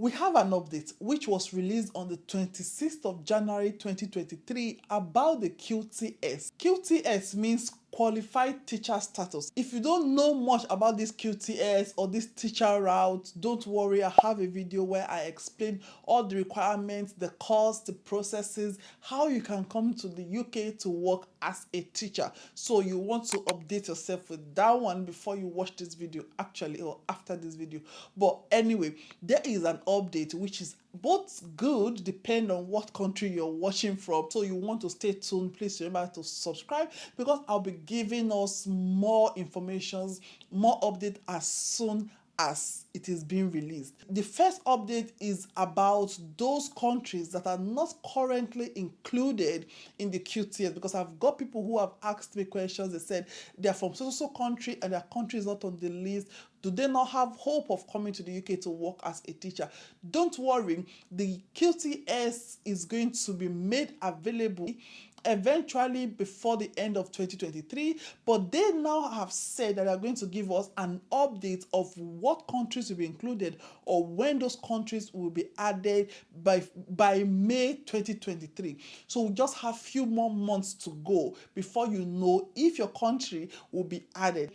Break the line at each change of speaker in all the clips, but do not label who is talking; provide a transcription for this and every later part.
We have an update which was released on the 26th of January 2023 about the QTS. QTS means Qualified Teacher Status. If you don't know much about this QTS or this teacher route, don't worry, I have a video where I explain all the requirements, the course, the processes, how you can come to the UK to work as a teacher. So you want to update yourself with that one before you watch this video, actually, or after this video. But anyway, there is an update which is both good depending on what country you're watching from. So you want to stay tuned. Please remember to subscribe because I'll be giving us more information, more update as soon as it is being released. The first update is about those countries that are not currently included in the QTS, because I've got people who have asked me questions. They said they're from so country and their country is not on the list. Do they not have hope of coming to the UK to work as a teacher? Don't worry, the QTS is going to be made available eventually before the end of 2023, but they now have said that they're going to give us an update of what countries will be included or when those countries will be added by May 2023. So we just have few more months to go before you know if your country will be added.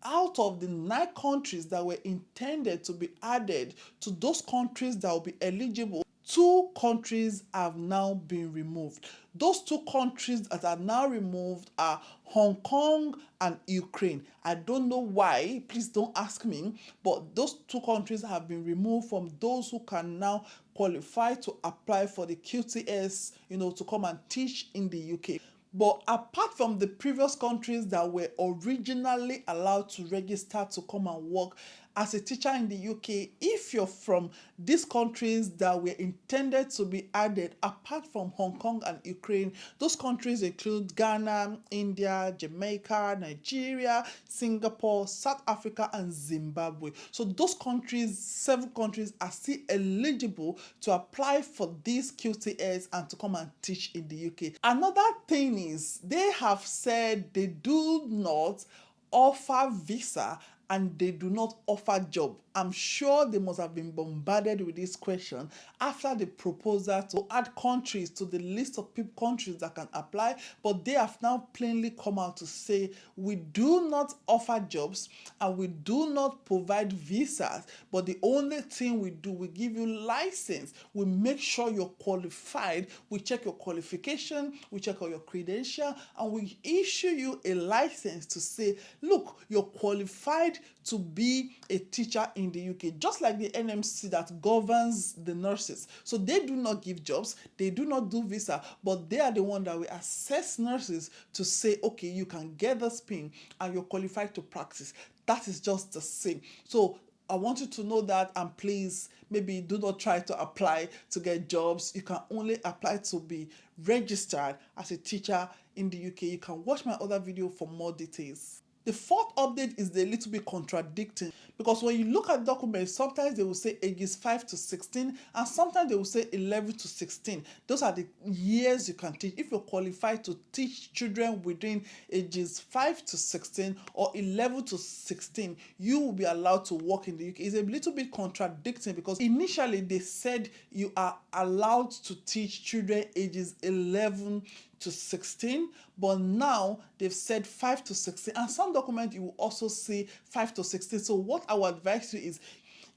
Out of the 9 countries that were intended to be added to those countries that will be eligible, 2 countries have now been removed. Those 2 countries that are now removed are Hong Kong and Ukraine. I don't know why, please don't ask me, but those 2 countries have been removed from those who can now qualify to apply for the QTS, to come and teach in the UK. But apart from the previous countries that were originally allowed to register to come and work as a teacher in the UK, if you're from these countries that were intended to be added, apart from Hong Kong and Ukraine, those countries include Ghana, India, Jamaica, Nigeria, Singapore, South Africa, and Zimbabwe. So those countries, 7 countries, are still eligible to apply for this QTS and to come and teach in the UK. Another thing is they have said they do not offer visa and they do not offer job. I'm sure they must have been bombarded with this question after the proposal to add countries to the list of countries that can apply, but they have now plainly come out to say we do not offer jobs and we do not provide visas, but the only thing we do, we give you license, we make sure you're qualified, we check your qualification, we check all your credential, and we issue you a license to say, look, you're qualified to be a teacher in the UK, just like the NMC that governs the nurses. So they do not give jobs, they do not do visa, but they are the one that will assess nurses to say, okay, you can get this pin and you're qualified to practice. That is just the same. So I want you to know that, and please, maybe do not try to apply to get jobs. You can only apply to be registered as a teacher in the UK. You can watch my other video for more details. The fourth update is a little bit contradicting, because when you look at documents, sometimes they will say ages 5 to 16 and sometimes they will say 11 to 16. Those are the years you can teach. If you're qualified to teach children within ages 5 to 16 or 11 to 16, you will be allowed to work in the UK. It's a little bit contradicting because initially they said you are allowed to teach children ages 11 to 16, but now they've said 5 to 16, and some documents you will also see 5 to 16. So what I would advise you is,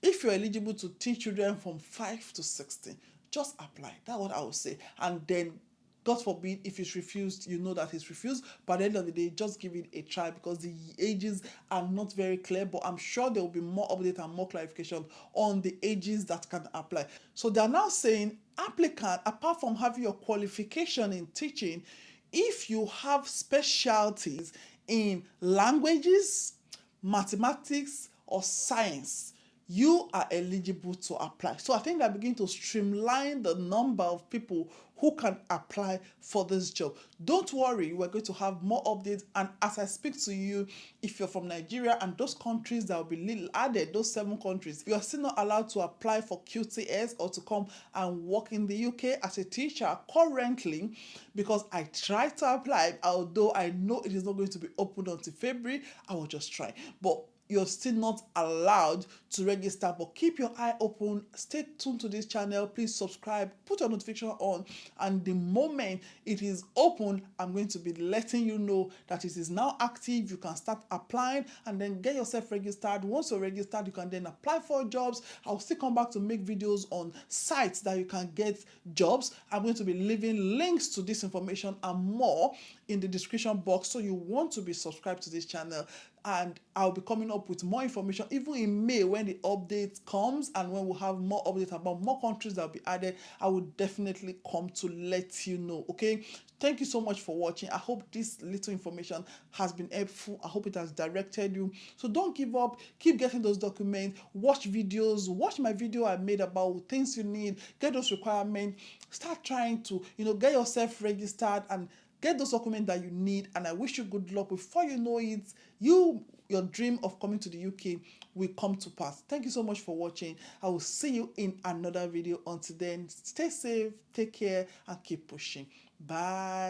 if you're eligible to teach children from 5 to 16, just apply. That's what I would say. And then, God forbid, if it's refused, you know that it's refused. But at the end of the day, just give it a try, because the ages are not very clear. But I'm sure there will be more update and more clarification on the ages that can apply. So they're now saying, applicant, apart from having your qualification in teaching, if you have specialties in languages, mathematics, or science, you are eligible to apply. So I think they're beginning to streamline the number of people who can apply for this job. Don't worry, we're going to have more updates. And as I speak to you, if you're from Nigeria and those countries that will be added, those 7 countries, you are still not allowed to apply for QTS or to come and work in the UK as a teacher currently, because I tried to apply, although I know it is not going to be open until February. I will just try. But you're still not allowed to register. But keep your eye open, stay tuned to this channel, please subscribe, put your notification on, and the moment it is open, I'm going to be letting you know that it is now active. You can start applying and then get yourself registered. Once you're registered, you can then apply for jobs. I'll still come back to make videos on sites that you can get jobs. I'm going to be leaving links to this information and more in the description box, so you want to be subscribed to this channel. And I'll be coming up with more information even in May when the update comes, and when we'll have more updates about more countries that will be added. I will definitely come to let you know. Okay, thank you so much for watching. I hope this little information has been helpful. I hope it has directed you. So don't give up, keep getting those documents, watch videos, watch my video I made about things you need, get those requirements, start trying to get yourself registered and get those documents that you need. And I wish you good luck. Before you know it, your dream of coming to the UK will come to pass. Thank you so much for watching. I will see you in another video. Until then, stay safe, take care, and keep pushing. Bye.